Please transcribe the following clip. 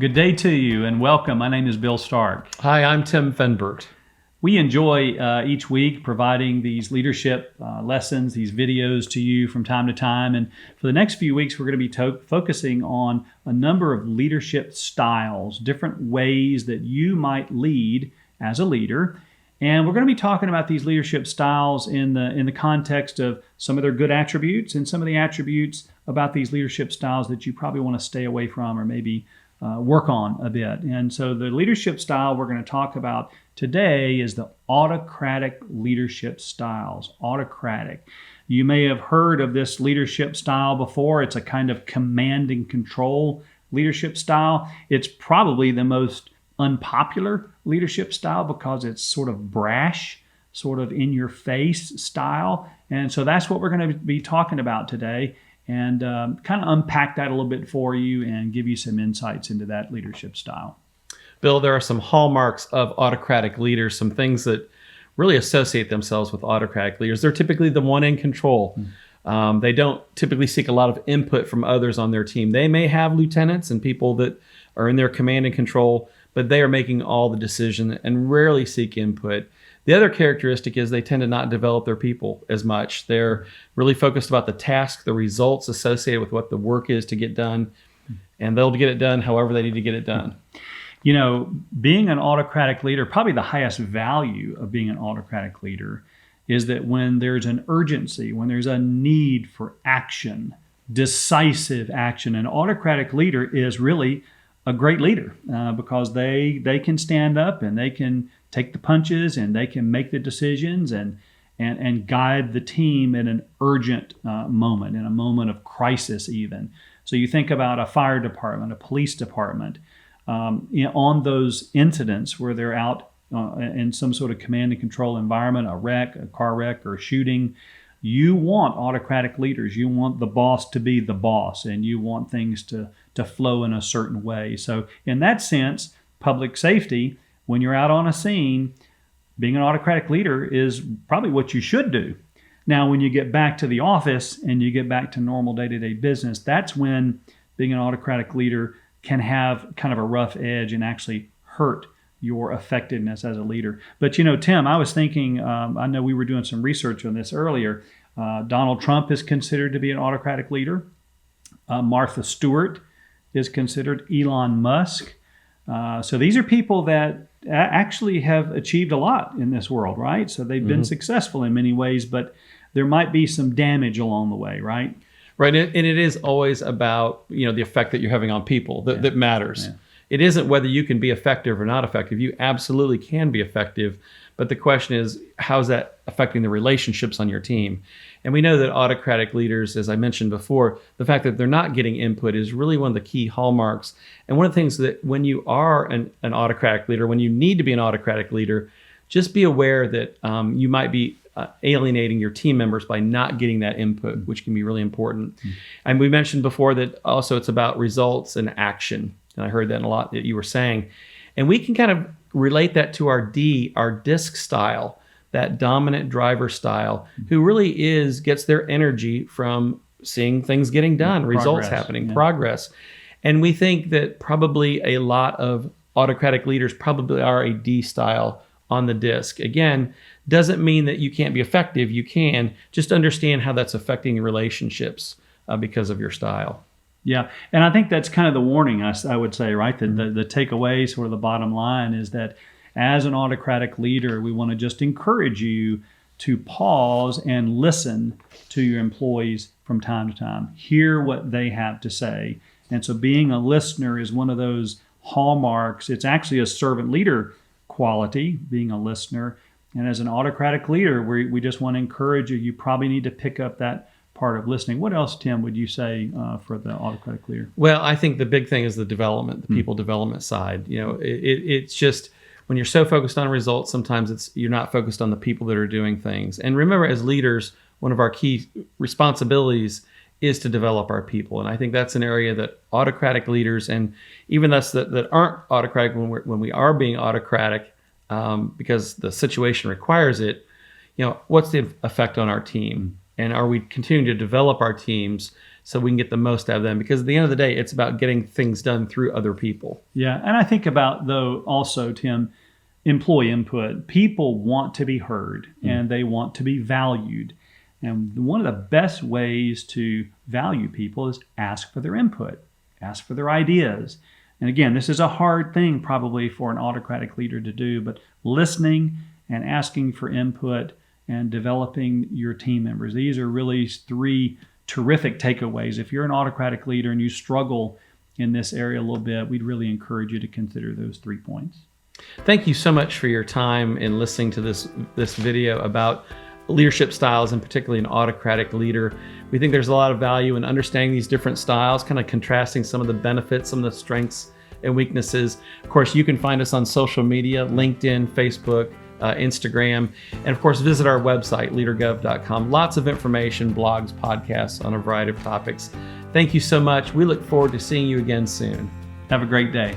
Good day to you and welcome. My name is Bill Stark. Hi, I'm Tim Fenbert. We enjoy each week providing these leadership lessons, these videos to you from time to time. And for the next few weeks, we're going to be focusing on a number of leadership styles, different ways that you might lead as a leader. And we're going to be talking about these leadership styles in the context of some of their good attributes and some of the attributes about these leadership styles that you probably want to stay away from or maybe work on a bit. And so the leadership style we're going to talk about today is the autocratic leadership styles. Autocratic. You may have heard of this leadership style before. It's a kind of command and control leadership style. It's probably the most unpopular leadership style because it's sort of brash, sort of in your face style. And so that's what we're going to be talking about today, and kind of unpack that a little bit for you and give you some insights into that leadership style. Bill, there are some hallmarks of autocratic leaders, some things that really associate themselves with autocratic leaders. They're typically the one in control. They don't typically seek a lot of input from others on their team. They may have lieutenants and people that are in their command and control, but they are making all the decision and rarely seek input. The other characteristic is they tend to not develop their people as much. They're really focused about the task, the results associated with what the work is to get done, and they'll get it done however they need to get it done. You know, being an autocratic leader, probably the highest value of being an autocratic leader is that when there's an urgency, when there's a need for action, decisive action, an autocratic leader is really a great leader because they can stand up and they can take the punches and they can make the decisions and guide the team in an urgent moment, in a moment of crisis even. So you think about a fire department, a police department, on those incidents where they're out in some sort of command and control environment, a wreck, a car wreck, or a shooting. You want autocratic leaders. You want the boss to be the boss, and you want things to flow in a certain way. So in that sense, public safety, when you're out on a scene, being an autocratic leader is probably what you should do. Now, when you get back to the office and you get back to normal day-to-day business, that's when being an autocratic leader can have kind of a rough edge and actually hurt your effectiveness as a leader. But you know, Tim, I was thinking, I know we were doing some research on this earlier. Donald Trump is considered to be an autocratic leader. Martha Stewart is considered. Elon Musk. So these are people that actually have achieved a lot in this world, right? So they've been successful in many ways, but there might be some damage along the way, right? Right, and it is always about the effect that you're having on people that matters. Yeah. It isn't whether you can be effective or not effective. You absolutely can be effective, but the question is, how's that affecting the relationships on your team? And we know that autocratic leaders, as I mentioned before, the fact that they're not getting input is really one of the key hallmarks. And one of the things that when you are an autocratic leader, when you need to be an autocratic leader, just be aware that you might be alienating your team members by not getting that input, which can be really important. And we mentioned before that also it's about results and action. And I heard that in a lot that you were saying. And we can kind of relate that to our DISC style, that dominant driver style, who really gets their energy from seeing things getting done, results happening, progress. And we think that probably a lot of autocratic leaders probably are a D style on the DISC. Again, doesn't mean that you can't be effective. You can. Just understand how that's affecting your relationships because of your style. Yeah, and I think that's kind of the warning, I would say, right? The takeaway, sort of the bottom line, is that as an autocratic leader, we want to just encourage you to pause and listen to your employees from time to time. Hear what they have to say. And so being a listener is one of those hallmarks. It's actually a servant leader quality, being a listener. And as an autocratic leader, we just want to encourage you. You probably need to pick up that part of listening. What else, Tim, would you say for the autocratic leader? Well, I think the big thing is the development, the people development side. It's just when you're so focused on results, sometimes you're not focused on the people that are doing things. And remember, as leaders, one of our key responsibilities is to develop our people. And I think that's an area that autocratic leaders, and even us that aren't autocratic, when we are being autocratic, because the situation requires it, what's the effect on our team? And are we continuing to develop our teams so we can get the most out of them? Because at the end of the day, it's about getting things done through other people. Yeah. And I think about, though, also, Tim, employee input. People want to be heard and they want to be valued. And one of the best ways to value people is ask for their input, ask for their ideas. And again, this is a hard thing probably for an autocratic leader to do, but listening and asking for input and developing your team members. These are really 3 terrific takeaways. If you're an autocratic leader and you struggle in this area a little bit, we'd really encourage you to consider those 3 points. Thank you so much for your time in listening to this video about leadership styles, and particularly an autocratic leader. We think there's a lot of value in understanding these different styles, kind of contrasting some of the benefits, some of the strengths and weaknesses. Of course, you can find us on social media, LinkedIn, Facebook, Instagram, and of course, visit our website, LeaderGov.com. Lots of information, blogs, podcasts on a variety of topics. Thank you so much. We look forward to seeing you again soon. Have a great day.